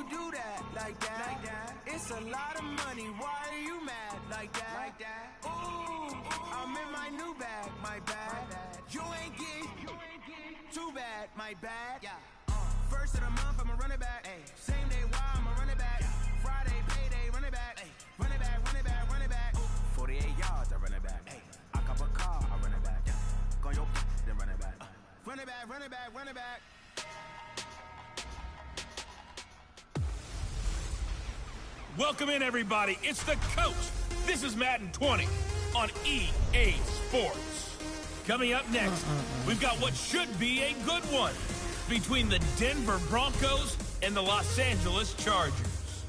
you do that like that? It's a lot of money. Why are you mad like that? Ooh, I'm in my new bag, my bad. You ain't get too bad, my bad. First of the month, I'ma run it back. Same day, why I'ma run it back. Friday, payday, run it back. Run it back, run it back, run it back. 48 yards, I run it back. I cop a car, I run it back. Go your then run it back. Run it back, run it back, run it back. Welcome in, everybody. It's the coach. This is Madden 20 on EA Sports. Coming up next, we've got what should be a good one between the Denver Broncos and the Los Angeles Chargers.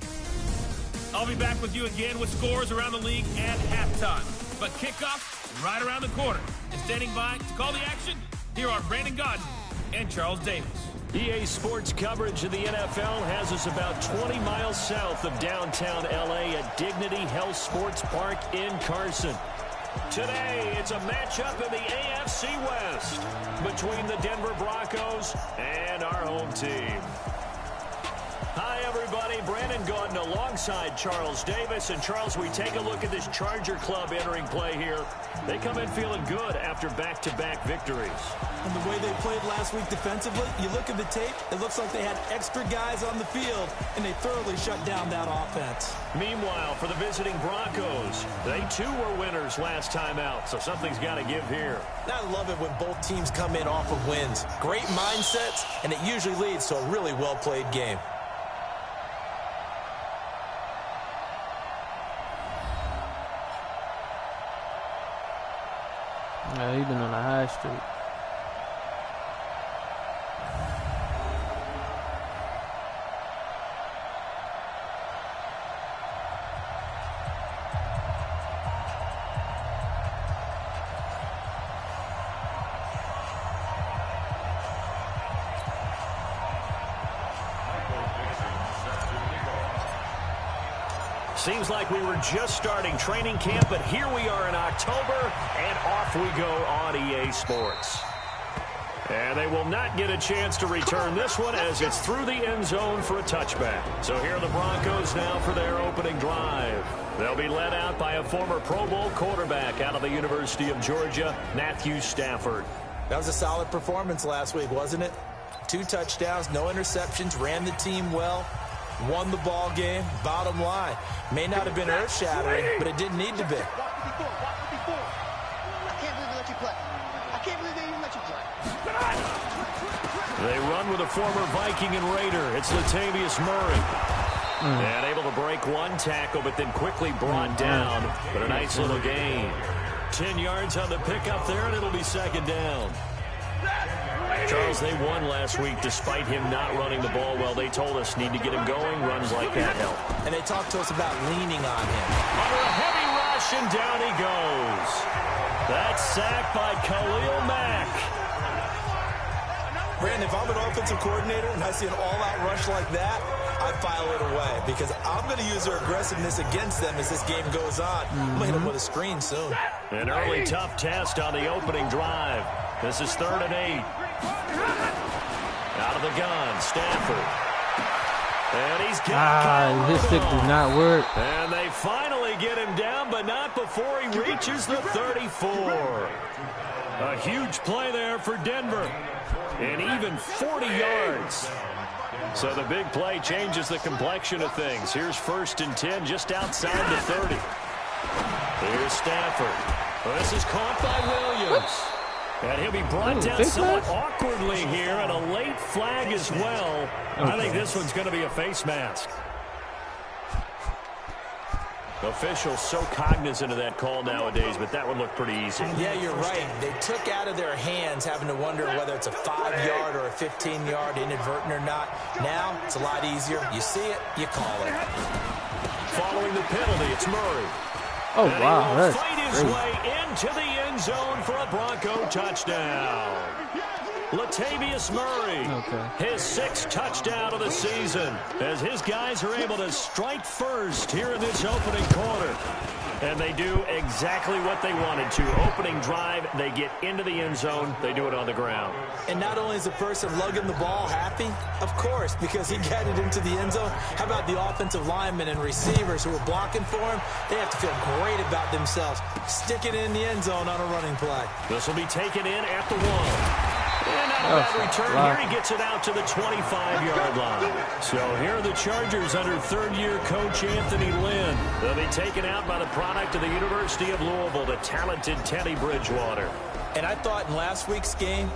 I'll be back with you again with scores around the league and halftime. But kickoff right around the corner. And standing by to call the action, here are Brandon Godden and Charles Davis. EA Sports coverage of the NFL has us about 20 miles south of downtown L.A. at Dignity Health Sports Park in Carson. Today, it's a matchup in the AFC West between the Denver Broncos and our home team. Hi, everybody. Brandon Gaudin alongside Charles Davis. And, Charles, we take a look at this Charger club entering play here. They come in feeling good after back-to-back victories. And the way they played last week defensively, you look at the tape, it looks like they had extra guys on the field, and they thoroughly shut down that offense. Meanwhile, for the visiting Broncos, they too were winners last time out, so something's got to give here. I love it when both teams come in off of wins. Great mindsets, and it usually leads to a really well-played game. Yeah, he's been on a high streak. Seems like we were just starting training camp, but here we are in October, and off we go on EA Sports. And they will not get a chance to return this one as it's through the end zone for a touchback. So here are the Broncos now for their opening drive. They'll be led out by a former Pro Bowl quarterback out of the University of Georgia, Matthew Stafford. That was a solid performance last week, wasn't it? 2 touchdowns, no interceptions, ran the team well. Won the ball game. Bottom line, may not have been earth-shattering, but it didn't need to be. I can't believe they let you play. I can't believe they even let you play. They run with a former Viking and Raider. It's Latavius Murray. And able to break one tackle, but then quickly brought down. But a nice little gain. 10 yards on the pickup there, and it'll be second down. Charles, they won last week despite him not running the ball well. They told us need to get him going. Runs like that help. And they talked to us about leaning on him. Under a heavy rush, and down he goes. That's sacked by Khalil Mack. Brandon, if I'm an offensive coordinator and I see an all-out rush like that, I file it away because I'm going to use their aggressiveness against them as this game goes on. I'm going to hit them with a screen soon. An early tough test on the opening drive. This is 3rd and 8. Out of the gun, Stafford. And he's got his stick did not work. And they finally get him down, but not before he reaches the 34. A huge play there for Denver. And even 40 yards. So the big play changes the complexion of things. Here's 1st and 10 just outside the 30. Here's Stafford. Well, this is caught by Williams. And he'll be brought down somewhat awkwardly here, and a late flag as well. Okay. I think this one's going to be a face mask. Officials so cognizant of that call nowadays, but that would look pretty easy. Yeah, you're right. They took out of their hands having to wonder whether it's a 5-yard or a 15-yard, inadvertent or not. Now, it's a lot easier. You see it, you call it. Following the penalty, it's Murray. Oh, wow. That's fight his way into the end zone for a Bronco touchdown. Latavius Murray. Okay. His 6th touchdown of the season as his guys are able to strike first here in this opening quarter. And they do exactly what they wanted to. Opening drive, they get into the end zone. They do it on the ground. And not only is the person lugging the ball happy, of course, because he got it into the end zone. How about the offensive linemen and receivers who are blocking for him? They have to feel great about themselves. Stick it in the end zone on a running play. This will be taken in at the 1. And not a bad return. Here he gets it out to the 25-yard line. So here are the Chargers under third-year coach Anthony Lynn. They'll be taken out by the product of the University of Louisville, the talented Teddy Bridgewater. And I thought in last week's game,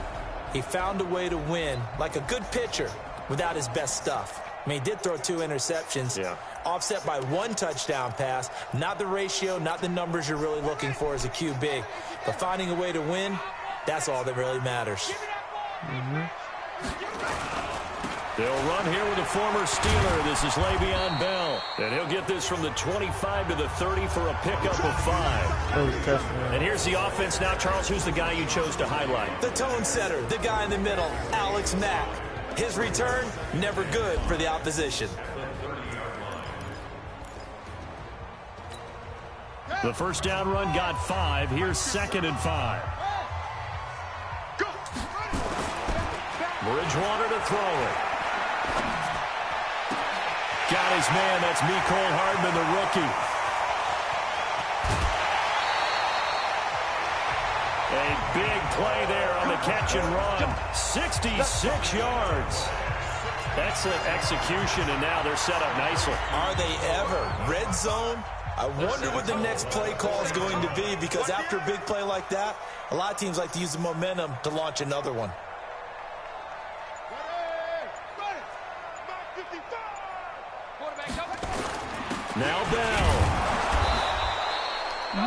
he found a way to win like a good pitcher without his best stuff. I mean, he did throw 2 interceptions, offset by 1 touchdown pass. Not the ratio, not the numbers you're really looking for as a QB. But finding a way to win, that's all that really matters. They'll run here with a former Steeler. This is Le'Veon Bell. And he'll get this from the 25 to the 30 for a pickup of 5. And here's the offense now. Charles, who's the guy you chose to highlight? The tone setter, the guy in the middle, Alex Mack. His return, never good for the opposition. The first down run got 5. Here's 2nd and 5. Bridgewater to throw it. Got his man. That's Mecole Hardman, the rookie. A big play there on the catch and run. 66 yards. Excellent execution, and now they're set up nicely. Are they ever? Red zone? I wonder what the next play call is going to be, because after a big play like that, a lot of teams like to use the momentum to launch another one. Now Bell.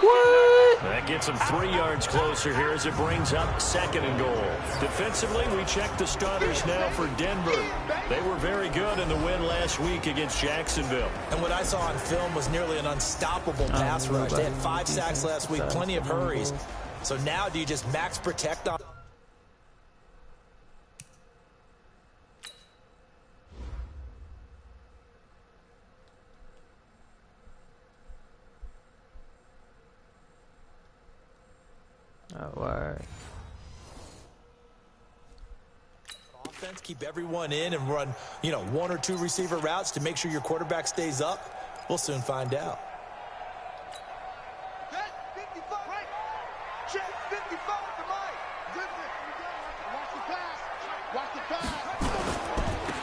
What? That gets him 3 yards closer here as it brings up 2nd and goal. Defensively, we check the starters now for Denver. They were very good in the win last week against Jacksonville. And what I saw on film was nearly an unstoppable pass rush. They had 5 sacks last week, plenty of hurries. So now do you just max protect on? All right. Offense, keep everyone in and run, 1 or 2 receiver routes to make sure your quarterback stays up. We'll soon find out.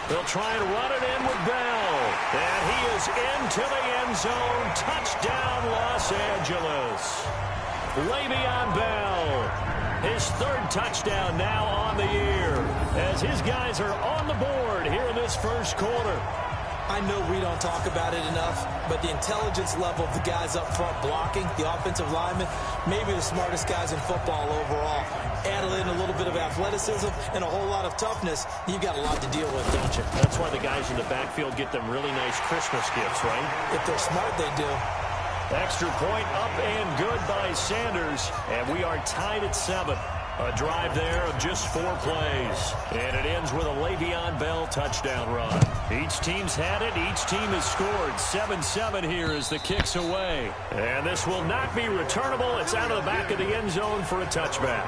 They'll try and run it in with Bell. And he is into the end zone. Touchdown, Los Angeles. Le'Veon Bell, his 3rd touchdown now on the year, as his guys are on the board here in this first quarter. I know we don't talk about it enough, but the intelligence level of the guys up front blocking, the offensive linemen, maybe the smartest guys in football overall. Add in a little bit of athleticism and a whole lot of toughness, you've got a lot to deal with, don't you? That's why the guys in the backfield get them really nice Christmas gifts, right? If they're smart, they do. Extra point up and good by Sanders, and we are tied at 7. A drive there of just 4 plays, and it ends with a Le'Veon Bell touchdown run. Each team's had it. Each team has scored. 7-7 here as the kick's away, and this will not be returnable. It's out of the back of the end zone for a touchback.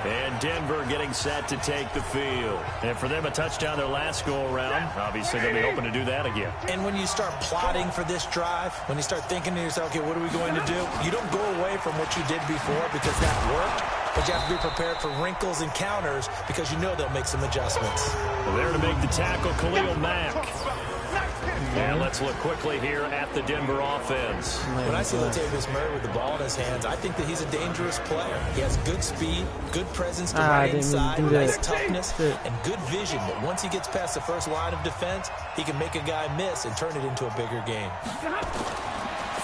And Denver getting set to take the field. And for them, a touchdown their last go-around. Obviously, they'll be hoping to do that again. And when you start plotting for this drive, when you start thinking to yourself, okay, what are we going to do? You don't go away from what you did before because that worked, but you have to be prepared for wrinkles and counters because you know they'll make some adjustments. Well, there to make the tackle, Khalil Mack. And let's look quickly here at the Denver offense. When I see Latavius Murray with the ball in his hands, I think that he's a dangerous player. He has good speed, good presence to right inside, nice toughness, and good vision. But once he gets past the first line of defense, he can make a guy miss and turn it into a bigger game.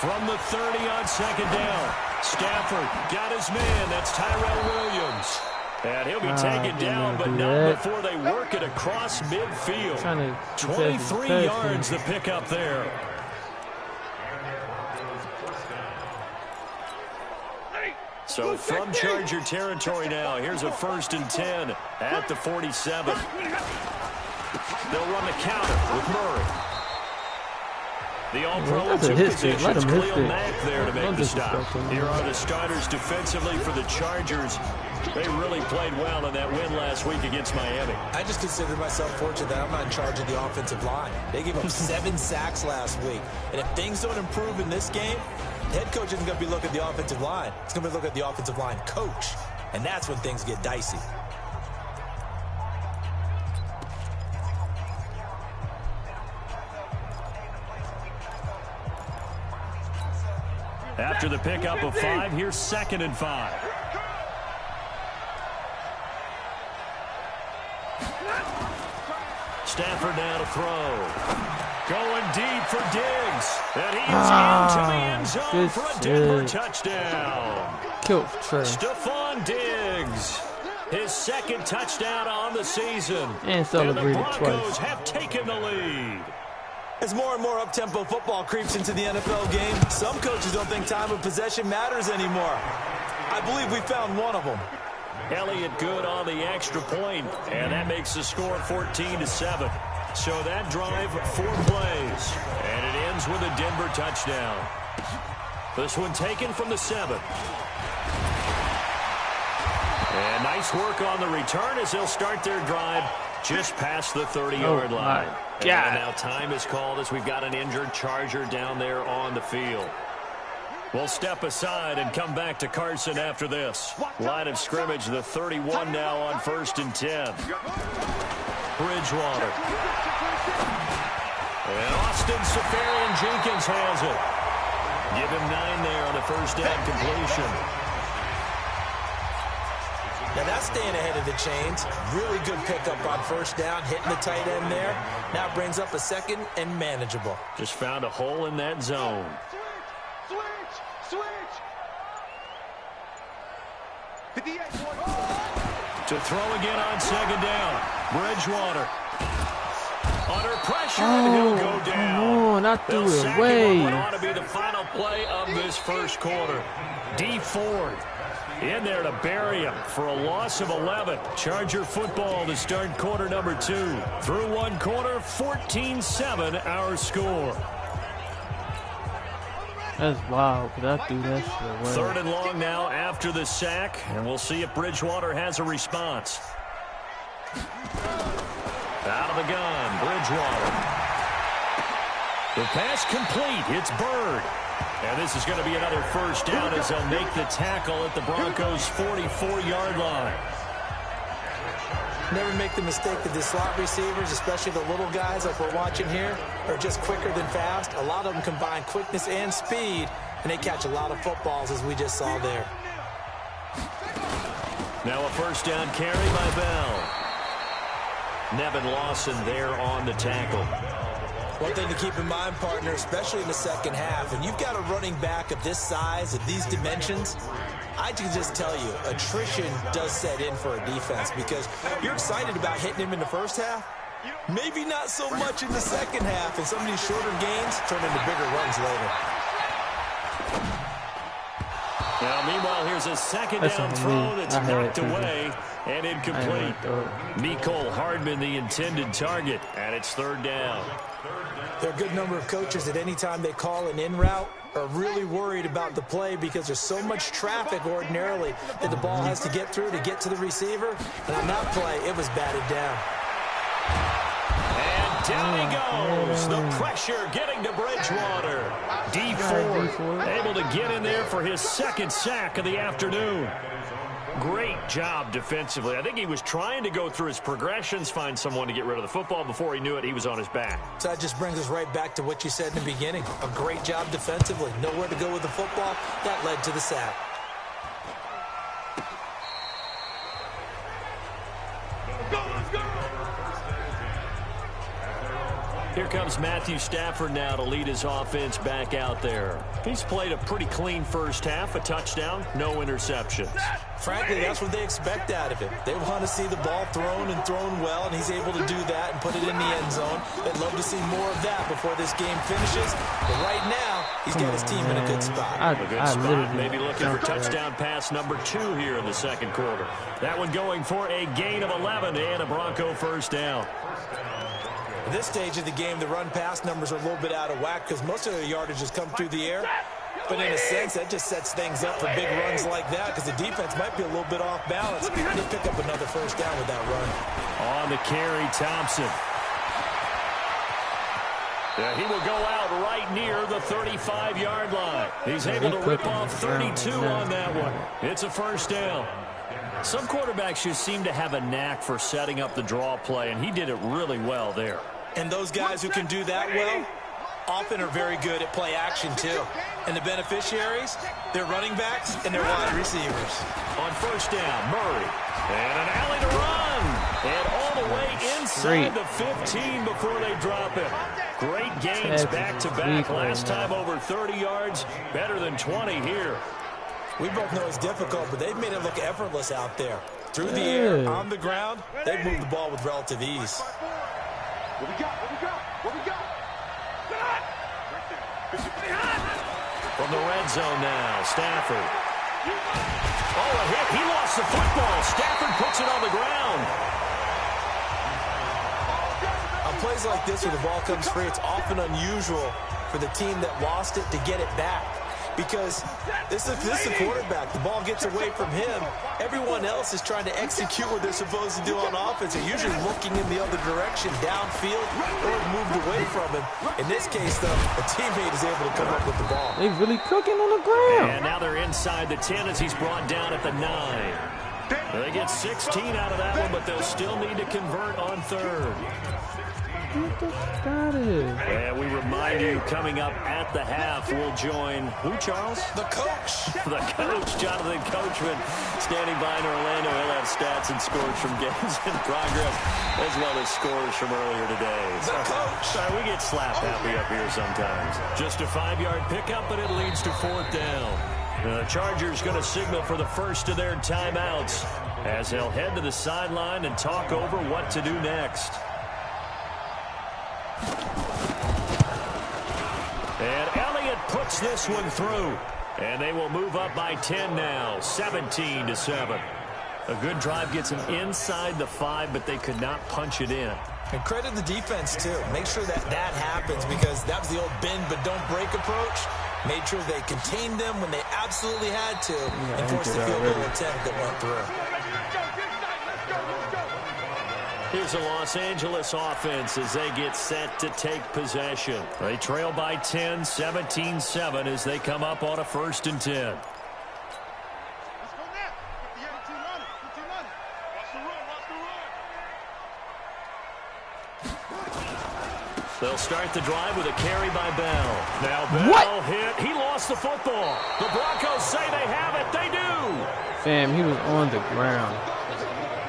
From the 30 on 2nd down, Stafford got his man. That's Tyrell Williams. And he'll be taken down, but not before they work it across midfield. 23 yards the pickup there. So from Charger territory now, here's a 1st and 10 at the 47. They'll run the counter with Murray. The All-Pro in 2 positions, Khalil Mack there to make the stop. Here are the starters defensively for the Chargers. They really played well in that win last week against Miami. I just consider myself fortunate that I'm not in charge of the offensive line. They gave up 7 sacks last week. And if things don't improve in this game, the head coach isn't going to be looking at the offensive line. He's going to be looking at the offensive line coach. And that's when things get dicey. After the pickup of 5, here's 2nd and 5. Stafford now to throw. Going deep for Diggs. And he is into the end zone for a Denver touchdown. Stephon Diggs. His 2nd touchdown on the season. And celebrated the Broncos twice. have taken the lead. As more and more up-tempo football creeps into the NFL game, some coaches don't think time of possession matters anymore. I believe we found one of them. Elliott good on the extra point, and that makes the score 14-7. So that drive, 4 plays, and it ends with a Denver touchdown. This one taken from the 7. And nice work on the return as they'll start their drive just past the 30-yard line. And now time is called as we've got an injured Charger down there on the field. We'll step aside and come back to Carson after this. Line of scrimmage, the 31 now on 1st and 10. Bridgewater. And Austin Seferian-Jenkins has it. Give him 9 there on the 1st down completion. Now that's staying ahead of the chains. Really good pickup on 1st down, hitting the tight end there. Now brings up a 2nd and manageable. Just found a hole in that zone. To throw again on 2nd down. Bridgewater. Under pressure, and he'll go down. Oh, not through it. Way. What ought to be the final play of this 1st quarter. D. Ford in there to bury him for a loss of 11. Charger football to start quarter number 2. Through 1 quarter, 14-7 our score. That's wild, but I threw that shit away. 3rd and long now after the sack, and we'll see if Bridgewater has a response. Out of the gun, Bridgewater. The pass complete. It's Bird. And this is going to be another 1st down as they'll make the tackle at the Broncos' 44-yard line. Never make the mistake that the slot receivers, especially the little guys like we're watching here, are just quicker than fast. A lot of them combine quickness and speed, and they catch a lot of footballs, as we just saw there. Now a 1st down carry by Bell. Nevin Lawson there on the tackle. One thing to keep in mind, partner, especially in the 2nd half, and you've got a running back of this size, of these dimensions, I can just tell you, attrition does set in for a defense because you're excited about hitting him in the 1st half. Maybe not so much in the 2nd half, and some of these shorter gains turn into bigger runs later. Now, meanwhile, here's a 2nd down throw that's knocked away and incomplete. Mecole Hardman, the intended target, and it's 3rd down. There are a good number of coaches that any time they call an in route are really worried about the play because there's so much traffic ordinarily that the ball has to get through to get to the receiver. And on that play, it was batted down. And down he goes. The pressure getting to Bridgewater. D. Ford able to get in there for his 2nd sack of the afternoon. Great job defensively. I think he was trying to go through his progressions, find someone to get rid of the football. Before he knew it, he was on his back. So that just brings us right back to what you said in the beginning. A great job defensively. Nowhere to go with the football. That led to the sack. Here comes Matthew Stafford now to lead his offense back out there. He's played a pretty clean 1st half, a touchdown, no interceptions. Frankly, that's what they expect out of him. They want to see the ball thrown and thrown well, and he's able to do that and put it in the end zone. They'd love to see more of that before this game finishes. But right now, He's got his team in a good spot. A good spot. Maybe looking for touchdown pass number 2 here in the second quarter. That one going for a gain of 11 and a Bronco first down. At this stage of the game, the run-pass numbers are a little bit out of whack because most of the yardage has come through the air. But in a sense, that just sets things up for big runs like that because the defense might be a little bit off balance. They'll pick up another first down with that run. On the carry, Thompson. Yeah, he will go out right near the 35-yard line. He's able to rip off 32 on that one. It's a first down. Some quarterbacks just seem to have a knack for setting up the draw play, and he did it really well there. And those guys who can do that well often are very good at play action, too. And the beneficiaries, they're running backs and they're wide receivers. On first down, Murray. And an alley to run. And all the way inside the 15 before they drop it. Great gains back-to-back. Last time over 30 yards, better than 20 here. We both know it's difficult, but they've made it look effortless out there. Through the air, on the ground, they've moved the ball with relative ease. What we got? What we got? What we got? From the red zone now, Stafford. Oh, a hit. He lost the football. Stafford puts it on the ground. On plays like this where the ball comes free, it's often unusual for the team that lost it to get it back. Because this is a quarterback. The ball gets away from him. Everyone else is trying to execute what they're supposed to do on offense. They're usually looking in the other direction, downfield, or moved away from him. In this case, though, a teammate is able to come up with the ball. They really cooking on the ground. And now they're inside the 10 as he's brought down at the 9. They get 16 out of that one, but they'll still need to convert on third. Get the fuck out of here. And we remind you, coming up at the half, we'll join who, Charles? The coach. The coach, Jonathan Coachman, standing by in Orlando. He'll have stats and scores from games in progress, as well as scores from earlier today. The coach. We get slap happy up here sometimes. Just a 5-yard pickup, but it leads to fourth down. The Chargers going to signal for the first of their timeouts as they'll head to the sideline and talk over what to do next. And Elliott puts this one through. And they will move up by 10 now, 17-7. A good drive gets them inside the 5, but they could not punch it in. And credit the defense, too. Make sure that happens because that was the old bend but don't break approach. Made sure they contained them when they absolutely had to and forced the field goal attempt that went through. Here's the Los Angeles offense as they get set to take possession. They trail by 10, 17-7 as they come up on a 1st and 10. They'll start the drive with a carry by Bell. Now Bell hit. He lost the football. The Broncos say they have it. They do. Fam, he was on the ground.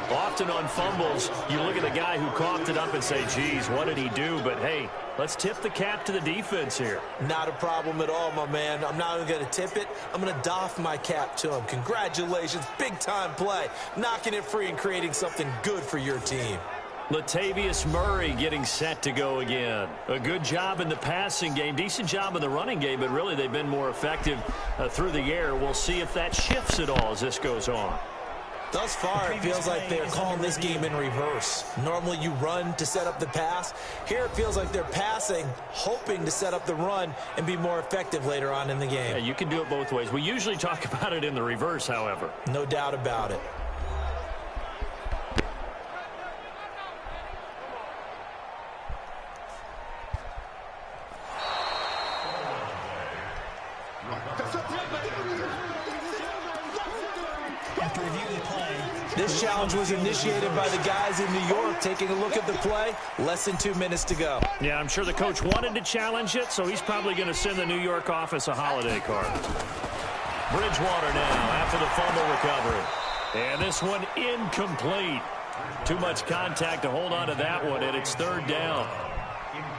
Often on fumbles, you look at the guy who coughed it up and say, geez, what did he do? But, hey, let's tip the cap to the defense here. Not a problem at all, my man. I'm not even going to tip it. I'm going to doff my cap to him. Congratulations. Big-time play. Knocking it free and creating something good for your team. Latavius Murray getting set to go again. A good job in the passing game. Decent job in the running game, but really they've been more effective through the air. We'll see if that shifts at all as this goes on. Thus far, it feels like they're calling this game in reverse. Normally you run to set up the pass. Here it feels like they're passing, hoping to set up the run and be more effective later on in the game. Yeah, you can do it both ways. We usually talk about it in the reverse, however. No doubt about it. This challenge was initiated by the guys in New York. Taking a look at the play, less than 2 minutes to go. Yeah, I'm sure the coach wanted to challenge it, so he's probably going to send the New York office a holiday card. Bridgewater now after the fumble recovery. And this one incomplete. Too much contact to hold on to that one, and it's 3rd down.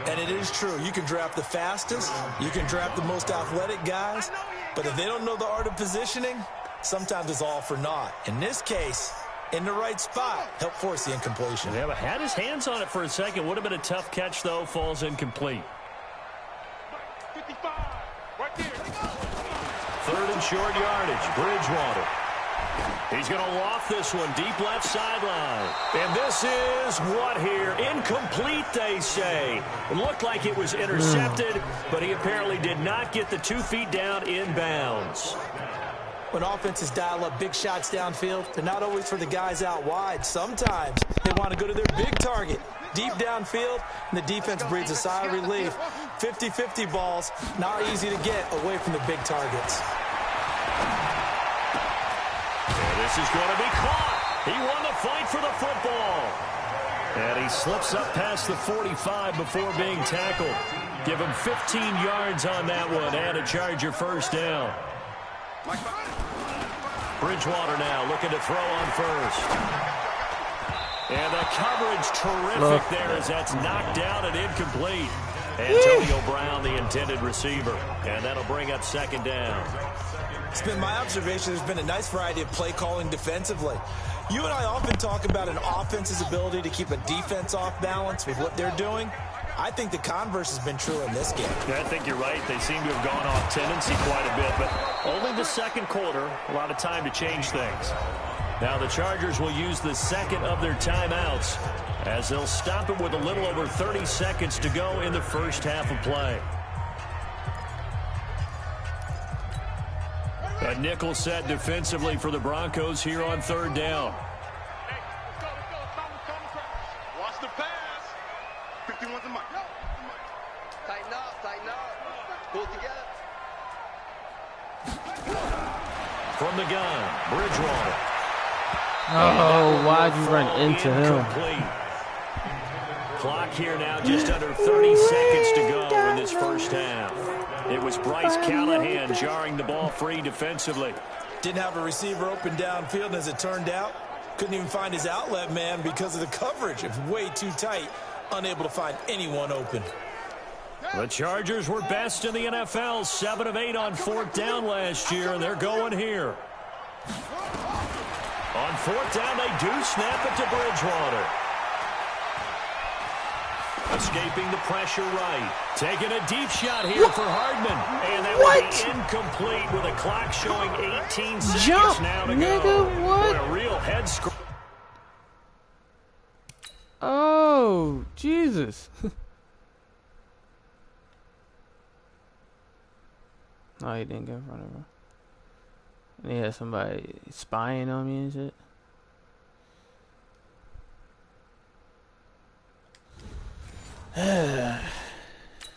And it is true. You can draft the fastest. You can draft the most athletic guys. But if they don't know the art of positioning, sometimes it's all for naught. In this case, in the right spot, help force the incompletion. Yeah, but had his hands on it for a second. Would have been a tough catch, though. Falls incomplete. 55. Right Third and short yardage. Bridgewater. He's going to loft this one deep left sideline. And this is what here? Incomplete, they say. It looked like it was intercepted, but he apparently did not get the 2 feet down in bounds. When offenses dial up big shots downfield, they're not always for the guys out wide. Sometimes they want to go to their big target, deep downfield, and the defense breathes a sigh of relief. 50-50 balls, not easy to get away from the big targets. This is going to be caught. He won the fight for the football. And he slips up past the 45 before being tackled. Give him 15 yards on that one and a Charger first down. Bridgewater now looking to throw on first. And the coverage terrific there as that's knocked down and incomplete. Antonio Brown, the intended receiver. And that'll bring up second down. It's been my observation there's been a nice variety of play calling defensively. You and I often talk about an offense's ability to keep a defense off balance with what they're doing. I think the converse has been true in this game. Yeah, I think you're right. They seem to have gone off tendency quite a bit, but only the second quarter, a lot of time to change things. Now the Chargers will use the second of their timeouts as they'll stop it with a little over 30 seconds to go in the first half of play. A nickel set defensively for the Broncos here on third down. Watch the pass. 51's a mark. Tighten up. Pull it together. From the gun, Bridgewater. Oh, why'd you run into him? Clock here now, just under 30 seconds to go in this first half. It was Bryce Callahan jarring the ball free defensively. Didn't have a receiver open downfield, and as it turned out, couldn't even find his outlet man because of the coverage. It was way too tight, unable to find anyone open. The Chargers were best in the NFL, 7 of 8 on fourth down last year, and they're going here. On fourth down, they do snap it to Bridgewater. Escaping the pressure right. Taking a deep shot here for Hardman. And that will be incomplete with a clock showing 18 seconds now to go. What? Boy, a real head scratch. Oh, Jesus. Oh, he didn't get in front of her. And he had somebody spying on me and shit.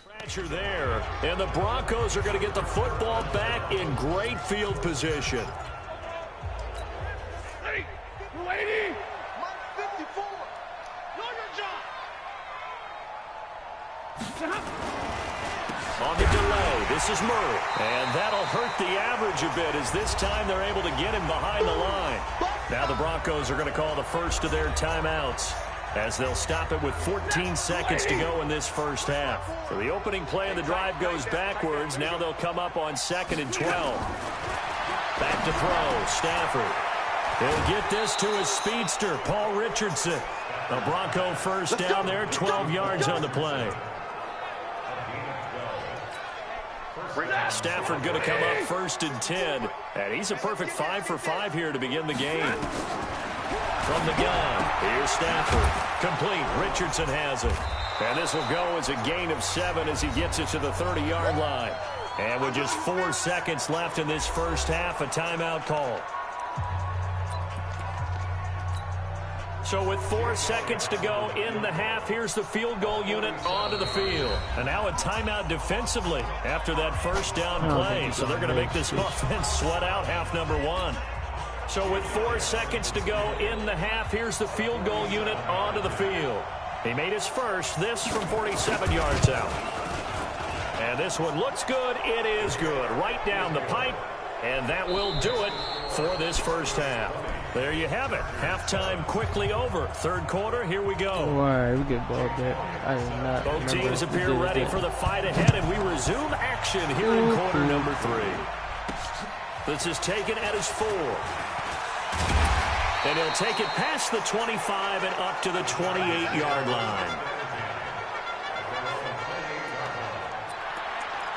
Pressure there, and the Broncos are going to get the football back in great field position. Hey, lady! Mark 54. Know your job. On the delay, this is Murray. And that'll hurt the average a bit as this time they're able to get him behind the line. Now the Broncos are going to call the first of their timeouts as they'll stop it with 14 seconds to go in this first half. So the opening play of the drive goes backwards. Now they'll come up on 2nd and 12. Back to throw, Stafford. He'll get this to his speedster, Paul Richardson. The Bronco first down there, 12 yards on the play. Stafford going to come up 1st and 10. And he's a perfect 5 for 5 here to begin the game. From the gun, here's Stafford. Complete. Richardson has it. And this will go as a gain of 7 as he gets it to the 30-yard line. And with just 4 seconds left in this first half, a timeout call. So with 4 seconds to go in the half, here's the field goal unit onto the field. And now a timeout defensively after that first down play. So they're going to make this offense sweat out half number 1. So with 4 seconds to go in the half, here's the field goal unit onto the field. He made his first, this from 47 yards out. And this one looks good. It is good. Right down the pipe. And that will do it for this first half. There you have it. Halftime quickly over. Third quarter, here we go. Why we get balled back? I did not. Both teams appear ready for the fight ahead, and we resume action here in quarter number 3. This is taken at his 4. And he'll take it past the 25 and up to the 28-yard line.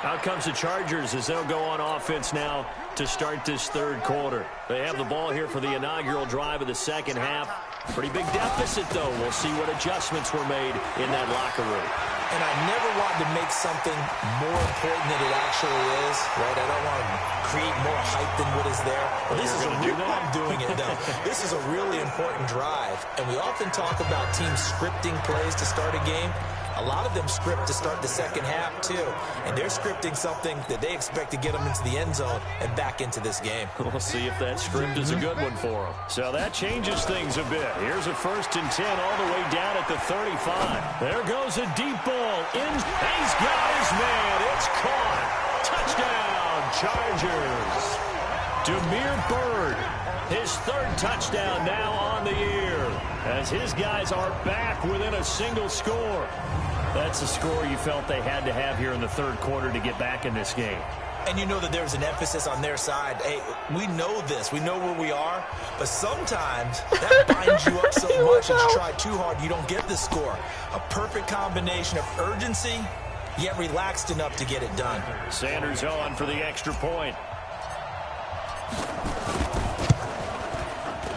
Out comes the Chargers as they'll go on offense now to start this third quarter. They have the ball here for the inaugural drive of the second half. Pretty big deficit, though. We'll see what adjustments were made in that locker room. And I never wanted to make something more important than it actually is, right? I don't want to create more hype than what is there. But this is I'm doing it, though. This is a really important drive. And we often talk about teams scripting plays to start a game. A lot of them script to start the second half, too. And they're scripting something that they expect to get them into the end zone and back into this game. We'll see if that script is a good one for them. So that changes things a bit. Here's a 1st and 10 all the way down at the 35. There goes a deep ball. He's got his man. It's caught. Touchdown, Chargers. Demir Bird, his 3rd touchdown now on the year, as his guys are back within a single score. That's the score you felt they had to have here in the third quarter to get back in this game. And you know that there's an emphasis on their side. Hey, we know this. We know where we are. But sometimes that binds you up so much that you try too hard, you don't get the score. A perfect combination of urgency, yet relaxed enough to get it done. Sanders on for the extra point.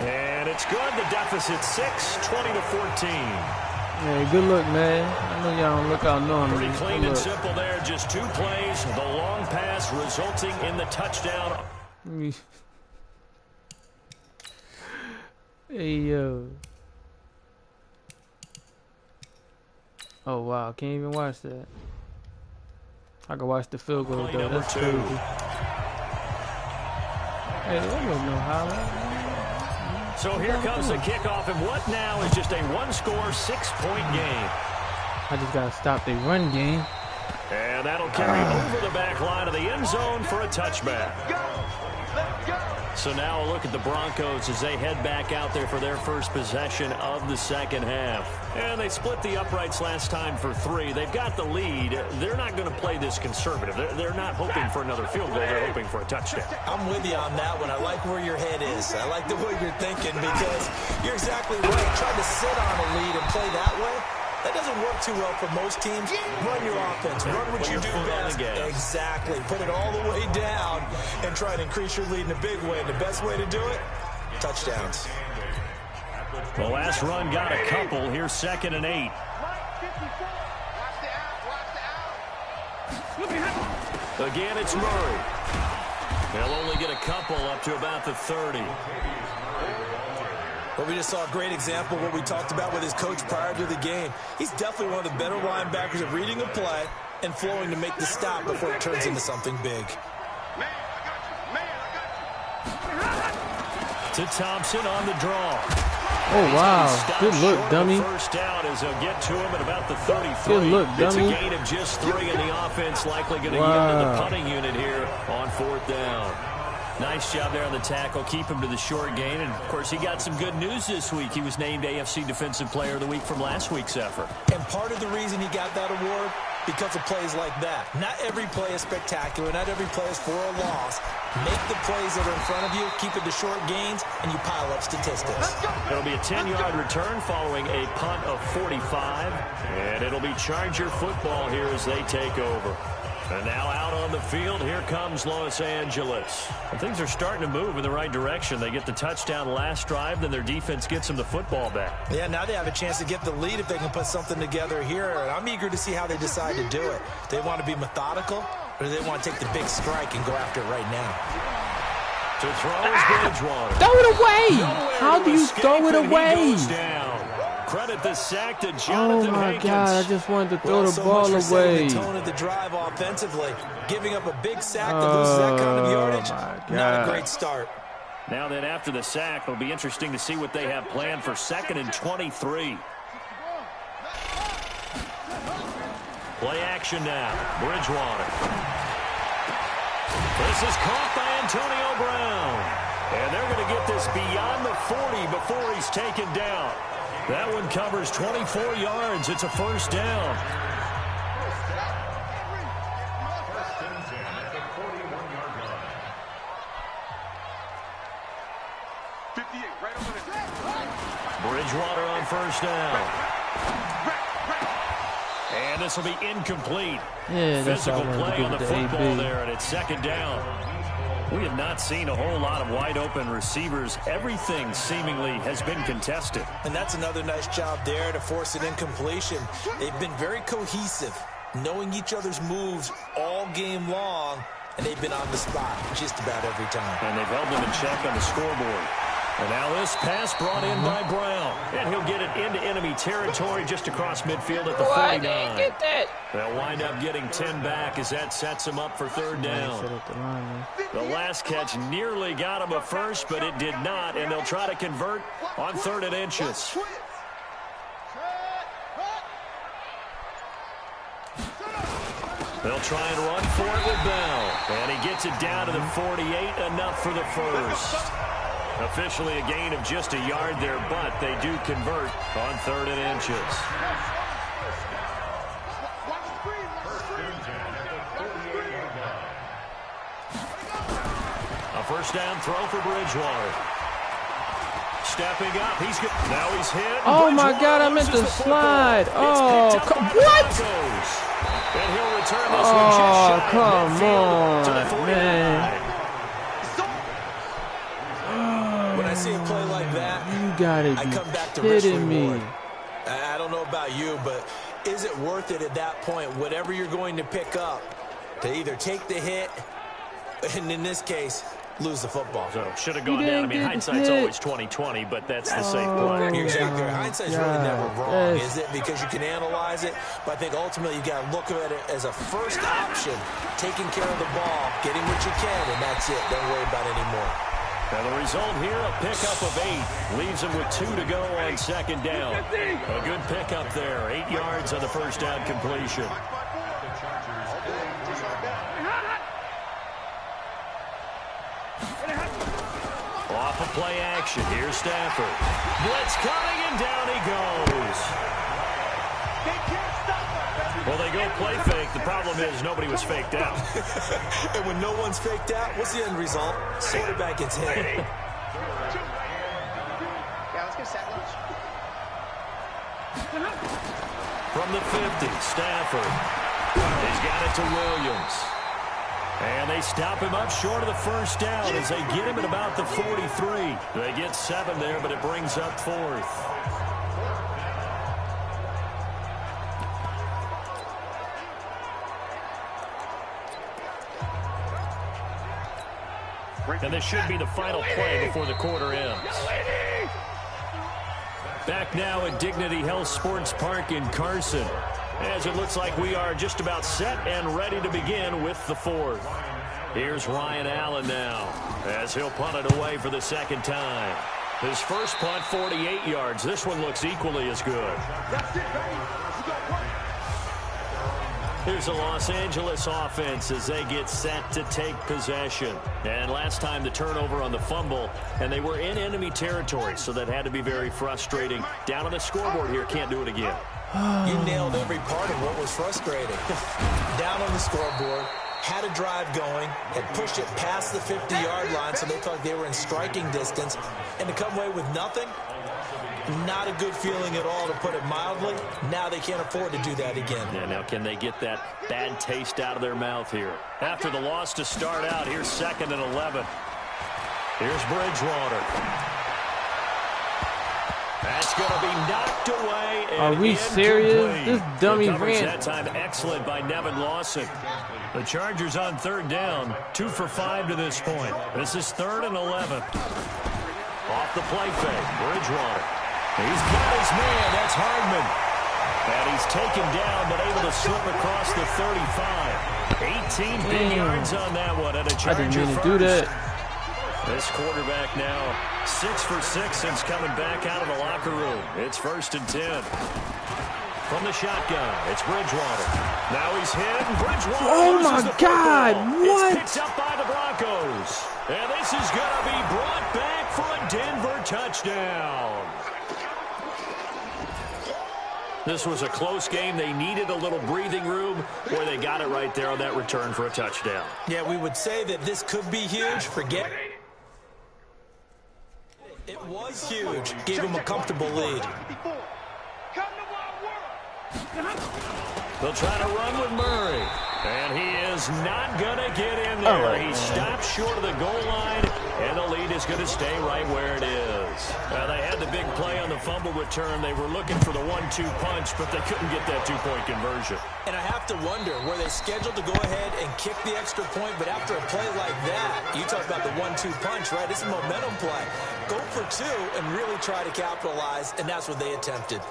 And it's good. The deficit 6, 20-14. Hey, good look, man. I know y'all don't look out normally. Pretty clean and simple there. Just 2 plays. The long pass resulting in the touchdown. Hey, yo. Oh, wow. Can't even watch that. I can watch the field goal, though. That's crazy. Hey, that was no highlight. So here comes the kickoff, and what now is just a 1-score, 6-point game. I just got to stop the run game. And that'll carry over the back line of the end zone for a touchback. So now a look at the Broncos as they head back out there for their first possession of the second half. And they split the uprights last time for 3. They've got the lead. They're not going to play this conservative. They're not hoping for another field goal. They're hoping for a touchdown. I'm with you on that one. I like where your head is. I like the way you're thinking because you're exactly right. Trying to sit on a lead and play that way, that doesn't work too well for most teams. Run your offense. Run what you do best. Exactly. Put it all the way down and try to increase your lead in a big way. And the best way to do it, touchdowns. The last run got a couple. Here's 2nd and 8. Again, it's Murray. He'll only get a couple up to about the 30. But we just saw a great example of what we talked about with his coach prior to the game. He's definitely one of the better linebackers at reading a play and flowing to make the stop before it turns into something big. To Thompson on the draw. Oh, wow. Good look, dummy. First down as they'll get to him at about the 33. Good look, dummy. It's a gain of just 3, and the offense likely going to yield to the punting unit here on 4th down. Nice job there on the tackle. Keep him to the short gain. And, of course, he got some good news this week. He was named AFC Defensive Player of the Week from last week's effort. And part of the reason he got that award, because of plays like that. Not every play is spectacular. Not every play is for a loss. Make the plays that are in front of you, keep it to short gains, and you pile up statistics. It'll be a 10-yard return following a punt of 45. And it'll be Charger football here as they take over. And now out on the field, here comes Los Angeles. And things are starting to move in the right direction. They get the touchdown last drive, then their defense gets them the football back. Yeah, now they have a chance to get the lead if they can put something together here. And I'm eager to see how they decide to do it. Do they want to be methodical, or do they want to take the big strike and go after it right now? To throw is Bridgewater. Throw it away! How do you throw it away? Credit the sack to Jonathan Oh, my Hankins. God. I just wanted to throw the ball much for away. the tone of the drive offensively. Giving up a big sack that loses that kind of yardage, not a great start. Now then, after the sack, it'll be interesting to see what they have planned for 2nd and 23. Play action now. Bridgewater. This is caught by Antonio Brown. And they're going to get this beyond the 40 before he's taken down. That one covers 24 yards. It's a first down. Bridgewater on first down. And this will be incomplete. Yeah, that's Physical all I wanted play to on the give it to football AB. there, and it's second down. We have not seen a whole lot of wide-open receivers. Everything seemingly has been contested. And that's another nice job there to force an incompletion. They've been very cohesive, knowing each other's moves all game long, and they've been on the spot just about every time. And they've held them in check on the scoreboard. And now this pass brought in by Brown. And he'll get it into enemy territory just across midfield at the 49. I didn't get that. They'll wind up getting 10 back as that sets them up for third down. The last catch nearly got him a first, but it did not. And they'll try to convert on 3rd and inches. They'll try and run for it with Bell. And he gets it down to the 48, enough for the first. Officially a gain of just a yard there, but they do convert on 3rd and inches. A first down throw for Bridgewater. Stepping up, he's good. Now he's hit. Oh my God, I meant to slide. Oh, what? And he'll return this one just shy of come midfield to the on, 49. man. When I see a play like that, You gotta I come back to be risk kidding reward. me. I don't know about you, but is it worth it at that point, whatever you're going to pick up, to either take the hit, and in this case, lose the football? So should have gone down. I mean, hindsight's always 20/20, but that's the safe play. You're exactly right. Hindsight's really never wrong, Yes. is it? Because you can analyze it, but I think ultimately you got to look at it as a first option, taking care of the ball, getting what you can, and that's it. Don't worry about it anymore. And the result here, a pickup of 8. Leaves them with 2 to go on second down. A good pickup there. 8 yards on the first down completion. Off of play action. Here's Stafford. Blitz coming, and down he goes. Well, they go play fake. The problem is nobody was faked out. And when no one's faked out, what's the end result? Quarterback gets hit. Yeah, let's get set lunch. From the 50, Stafford. He's got it to Williams. And they stop him up short of the first down as they get him at about the 43. They get 7 there, but it brings up 4th. And this should be the final play before the quarter ends. Back now at Dignity Health Sports Park in Carson, as it looks like we are just about set and ready to begin with the 4th. Here's Ryan Allen now, as he'll punt it away for the second time. His first punt, 48 yards. This one looks equally as good. Here's the Los Angeles offense as they get set to take possession. And last time the turnover on the fumble, and they were in enemy territory, so that had to be very frustrating. Down on the scoreboard here, can't do it again. You nailed every part of what was frustrating. Down on the scoreboard, had a drive going, had pushed it past the 50-yard line, so they thought they were in striking distance, and to come away with nothing, not a good feeling at all, to put it mildly. Now they can't afford to do that again. Yeah, now can they get that bad taste out of their mouth here? After the loss to start out, here's 2nd and 11. Here's Bridgewater. That's going to be knocked away. Are we serious? This dummy ran. That time excellent by Nevin Lawson. The Chargers on 3rd down, 2 for 5 to this point. This is 3rd and 11. Off the play fake, Bridgewater. He's got his man, that's Hardman. And he's taken down, but able to slip across the 35. 18 big yards on that one, and a Charger I didn't mean to first. do that. This quarterback now 6 for 6 since coming back out of the locker room. It's 1st and 10. From the shotgun, it's Bridgewater. Now he's hit, and Bridgewater Oh loses my the God, football. what? It's picked up by the Broncos. And this is going to be brought back for a Denver touchdown. This was a close game. They needed a little breathing room, where they got it right there on that return for a touchdown. Yeah, we would say that this could be huge. Forget it was huge. Gave him a comfortable lead. They'll try to run with Murray. And he is not going to get in there. He stopped short of the goal line, and the lead is going to stay right where it is. They had the big play on the fumble return. They were looking for the 1-2 punch, but they couldn't get that two-point conversion. And I have to wonder, were they scheduled to go ahead and kick the extra point, but after a play like that, you talk about the 1-2 punch, right? It's a momentum play. Go for two and really try to capitalize, and that's what they attempted.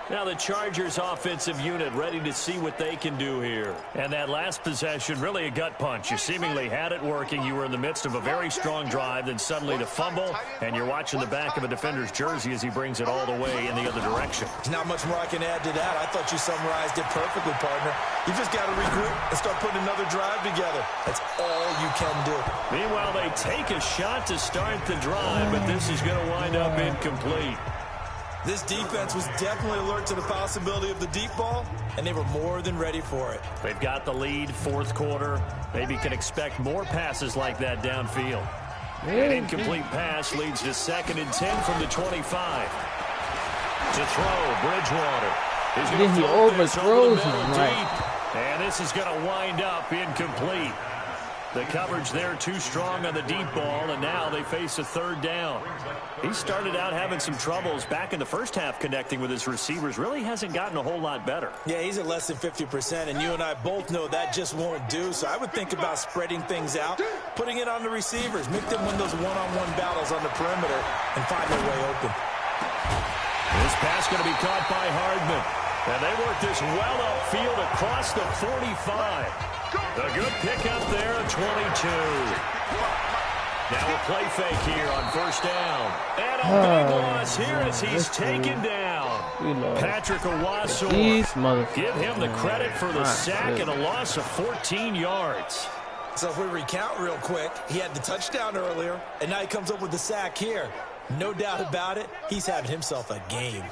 Now the Chargers offensive unit ready to see what they can do here. And that last possession, really a gut punch. You seemingly had it working. You were in the midst of a very strong drive, then suddenly to fumble, and you're watching the back of a defender's jersey as he brings it all the way in the other direction. Not much more I can add to that. I thought you summarized it perfectly, partner. You just got to regroup and start putting another drive together. That's all you can do. Meanwhile, they take a shot to start the drive, but this is going to wind up incomplete. This defense was definitely alert to the possibility of the deep ball, and they were more than ready for it. They've got the lead, fourth quarter. Maybe can expect more passes like that downfield. An incomplete pass leads to 2nd and 10 from the 25. To throw, Bridgewater. Then he overthrows him, right? And this is going to wind up incomplete. The coverage there too strong on the deep ball, and now they face a 3rd down. He started out having some troubles back in the first half connecting with his receivers. Really hasn't gotten a whole lot better. Yeah, he's at less than 50%, and you and I both know that just won't do. So I would think about spreading things out, putting it on the receivers, make them win those one-on-one battles on the perimeter, and find their way open. This pass going to be caught by Hardman. And they work this well upfield across the 45. A good pickup there at 22. Now a play fake here on 1st down. And a big loss here as he's taken down. Patrick Owasor. Give him the credit for the sack and a loss of 14 yards. So if we recount real quick, he had the touchdown earlier, and now he comes up with the sack here. No doubt about it, he's having himself a game.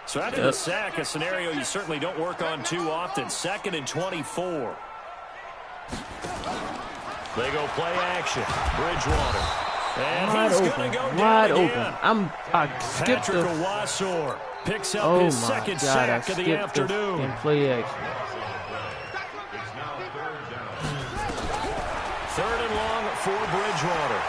So after the sack, a scenario you certainly don't work on too often. 2nd and 24. They go play action. Bridgewater. And he's going to go down again. I skipped Patrick Owasor picks up his 2nd sack of the afternoon. In play action. 3rd and long for Bridgewater.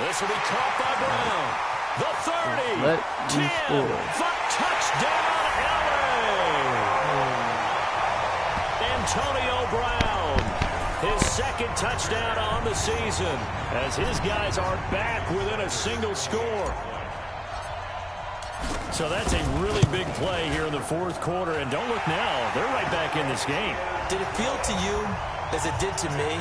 This will be caught by Brown. The 30, 10, for touchdown, LA! Antonio Brown, his 2nd touchdown on the season, as his guys are back within a single score. So that's a really big play here in the 4th quarter, and don't look now, they're right back in this game. Did it feel to you, as it did to me,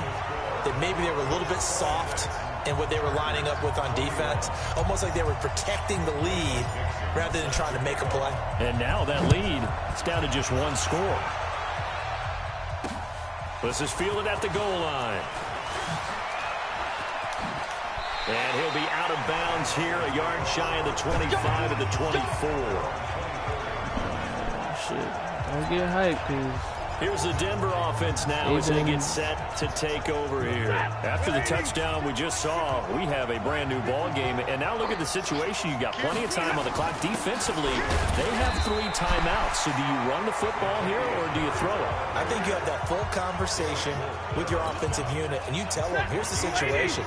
that maybe they were a little bit soft in what they were lining up with on defense? Almost like they were protecting the lead rather than trying to make a play. And now that lead, it's down to just 1 score. This is fielded at the goal line. And he'll be out of bounds here, a yard shy of the 25 of the 24. Shit, don't get hyped, cause here's the Denver offense now as they get set to take over here. After the touchdown we just saw, we have a brand new ball game. And now look at the situation. You got plenty of time on the clock. Defensively, they have 3 timeouts. So do you run the football here or do you throw it? I think you have that full conversation with your offensive unit, and you tell them, here's the situation.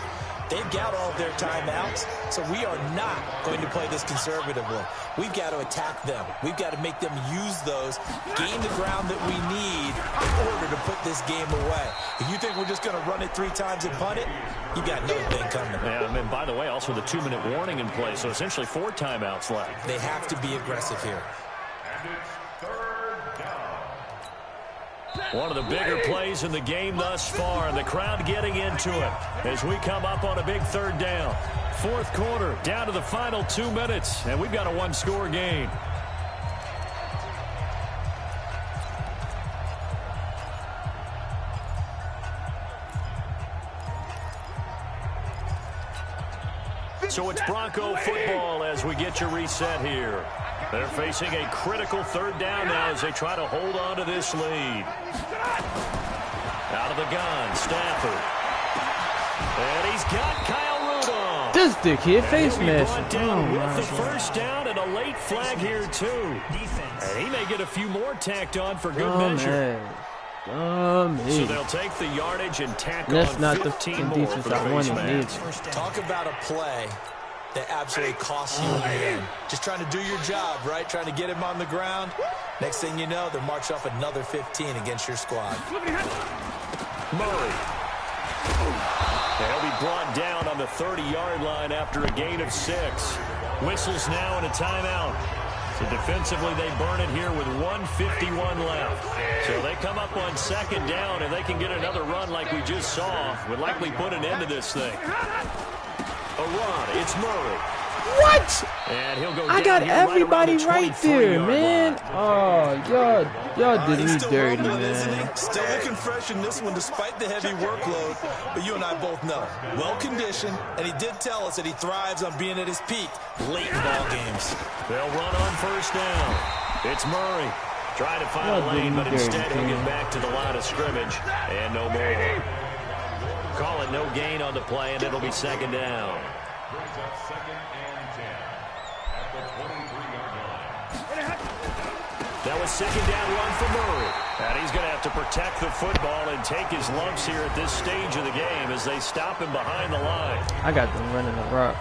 They've got all of their timeouts, so we are not going to play this conservatively. We've got to attack them. We've got to make them use those, gain the ground that we need in order to put this game away. If you think we're just going to run it 3 times and punt it, you got another thing coming. Yeah, and by the way, also the 2-minute warning in play, so essentially 4 timeouts left. They have to be aggressive here. One of the bigger plays in the game thus far. The crowd getting into it as we come up on a big 3rd down. 4th quarter, down to the final 2 minutes, and we've got a 1-score game. So it's Bronco football as we get you reset here. They're facing a critical 3rd down now as they try to hold on to this lead. Out of the gun, Stafford. And he's got Kyle Rudolph. this dick here face mash. Down with the first down and a late flag here too. And he may get a few more tacked on for good measure. So they'll take the yardage and tack That's on not 15 the more defense for the I face wanted. mask. Talk about a play that absolutely costs you in the end. Just trying to do your job, right? Trying to get him on the ground. Next thing you know, they're marching off another 15 against your squad. Murray. They'll be brought down on the 30-yard line after a gain of 6. Whistles now and a timeout. So defensively, they burn it here with 1:51 left. So they come up on second down, and they can get another run like we just saw. Would likely put an end to this thing. A run. It's Murray. What? And he'll go I down got here everybody right, right there, man. line. Oh, y'all did me dirty, rumbling, man. isn't he? Still looking fresh in this one despite the heavy workload. But you and I both know, well-conditioned, and he did tell us that he thrives on being at his peak late in ball games. They'll run on first down. It's Murray. Trying to find a lane, but instead he'll get back to the line of scrimmage. And no more. Call it no gain on the play, and it'll be second down. That was second down run for Murray. And he's going to have to protect the football and take his lumps here at this stage of the game as they stop him behind the line. I got them running the rock.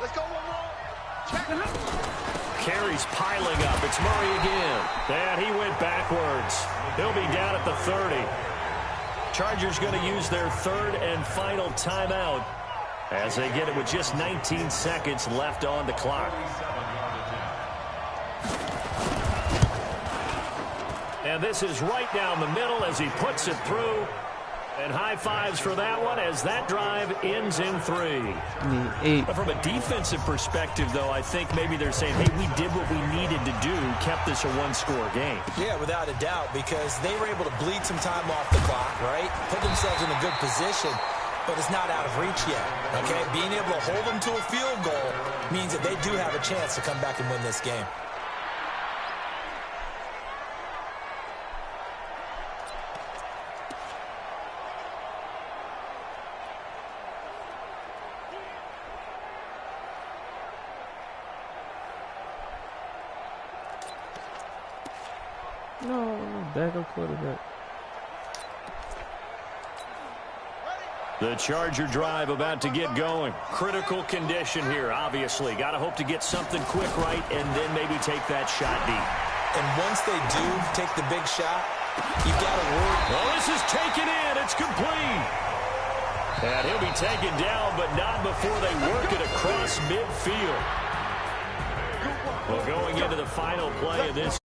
Let's go one more. Check. Carries piling up. It's Murray again. And he went backwards. He'll be down at the 30. Chargers going to use their third and final timeout as they get it with just 19 seconds left on the clock. And this is right down the middle as he puts it through. And high fives for that one as that drive ends in 3. But from a defensive perspective, though, I think maybe they're saying, hey, we did what we needed to do, kept this a one-score game. Yeah, without a doubt, because they were able to bleed some time off the clock, right? Put themselves in a good position, but it's not out of reach yet, okay? Being able to hold them to a field goal means that they do have a chance to come back and win this game. No, backup quarterback. The Charger drive about to get going. Critical condition here, obviously. Got to hope to get something quick right and then maybe take that shot deep. And once they do take the big shot, you've got to work. Well, this is taken in. It's complete. And he'll be taken down, but not before they work it across midfield. Well, going into the final play of this